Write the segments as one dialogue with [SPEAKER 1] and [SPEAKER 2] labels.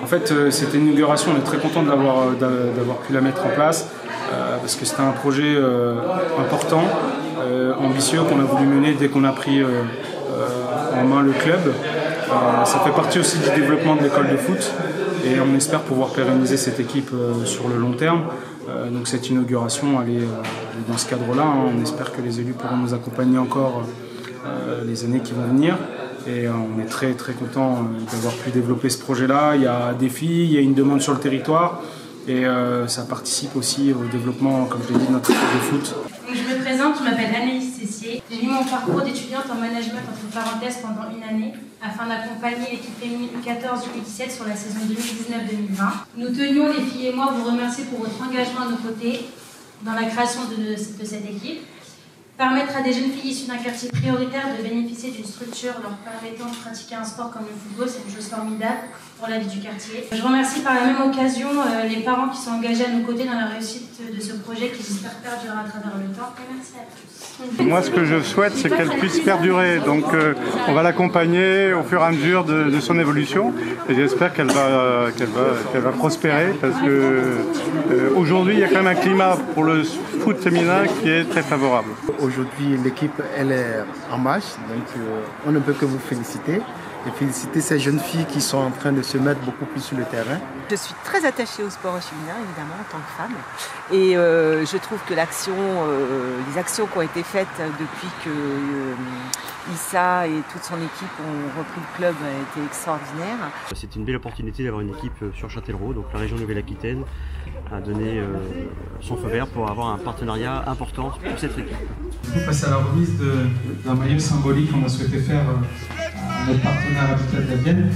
[SPEAKER 1] En fait, cette inauguration, on est très content d'avoir pu la mettre en place parce que c'était un projet important, ambitieux qu'on a voulu mener dès qu'on a pris en main le club. Ça fait partie aussi du développement de l'école de foot et on espère pouvoir pérenniser cette équipe sur le long terme. Donc cette inauguration, elle est dans ce cadre-là. On espère que les élus pourront nous accompagner encore les années qui vont venir. Et on est très très content d'avoir pu développer ce projet-là. Il y a des filles, il y a une demande sur le territoire et ça participe aussi au développement, comme je l'ai dit, de notre équipe de foot.
[SPEAKER 2] Donc, je me présente, je m'appelle Anaïs Cessier. J'ai mis mon parcours d'étudiante en management entre parenthèses pendant une année afin d'accompagner l'équipe féminine U14 du U17 sur la saison 2019-2020. Nous tenions, les filles et moi, vous remercier pour votre engagement à nos côtés dans la création de cette équipe. Permettre à des jeunes filles issues d'un quartier prioritaire de bénéficier d'une structure leur permettant de pratiquer un sport comme le football, c'est une chose formidable pour la vie du quartier. Je remercie par la même occasion les parents qui sont engagés à nos côtés dans la réussite de ce projet qui j'espère perdurera à travers le temps. Et merci à tous.
[SPEAKER 3] Moi, ce que je souhaite, c'est qu'elle puisse perdurer. Donc, on va l'accompagner au fur et à mesure de son évolution. Et j'espère qu'elle va prospérer parce que aujourd'hui, il y a quand même un climat pour le foot féminin qui est très favorable.
[SPEAKER 4] Aujourd'hui, l'équipe elle est en marche, donc on ne peut que vous féliciter et féliciter ces jeunes filles qui sont en train de se mettre beaucoup plus sur le terrain.
[SPEAKER 5] Je suis très attachée au sport féminin, évidemment, en tant que femme. Et je trouve que les actions qui ont été faites depuis que Issa et toute son équipe ont repris le club a été extraordinaire.
[SPEAKER 6] C'est une belle opportunité d'avoir une équipe sur Châtellerault, donc la région Nouvelle-Aquitaine a donné son feu vert pour avoir un partenariat important pour cette équipe.
[SPEAKER 1] Du coup, face à la remise d'un maillot symbolique qu'on a souhaité faire à notre partenaire Habitat de la Vienne.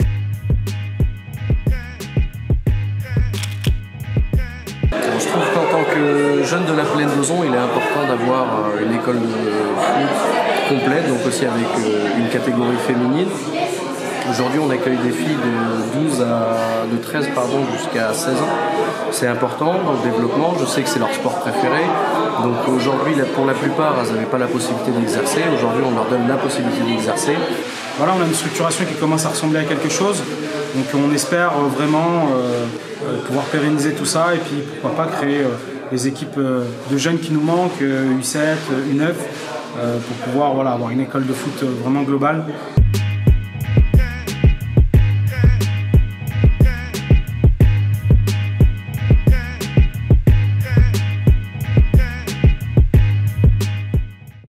[SPEAKER 7] Je trouve qu'en tant que jeune de la Plaine d'Ozon, il est important d'avoir une école de foot complète, donc aussi avec une catégorie féminine. Aujourd'hui, on accueille des filles de 13 jusqu'à 16 ans. C'est important dans le développement. Je sais que c'est leur sport préféré. Donc aujourd'hui, pour la plupart, elles n'avaient pas la possibilité d'exercer. Aujourd'hui, on leur donne la possibilité d'exercer.
[SPEAKER 1] Voilà, on a une structuration qui commence à ressembler à quelque chose. Donc on espère vraiment pouvoir pérenniser tout ça et puis pourquoi pas créer les équipes de jeunes qui nous manquent, U7, U9, pour pouvoir avoir une école de foot vraiment globale.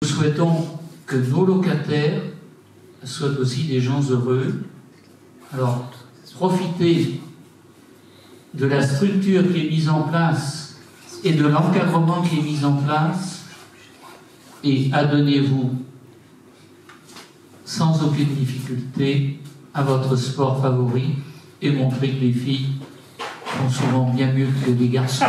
[SPEAKER 8] Nous souhaitons que nos locataires soient aussi des gens heureux. Alors, profitez de la structure qui est mise en place et de l'encadrement qui est mis en place et adonnez-vous sans aucune difficulté à votre sport favori et montrez que les filles font souvent bien mieux que les garçons.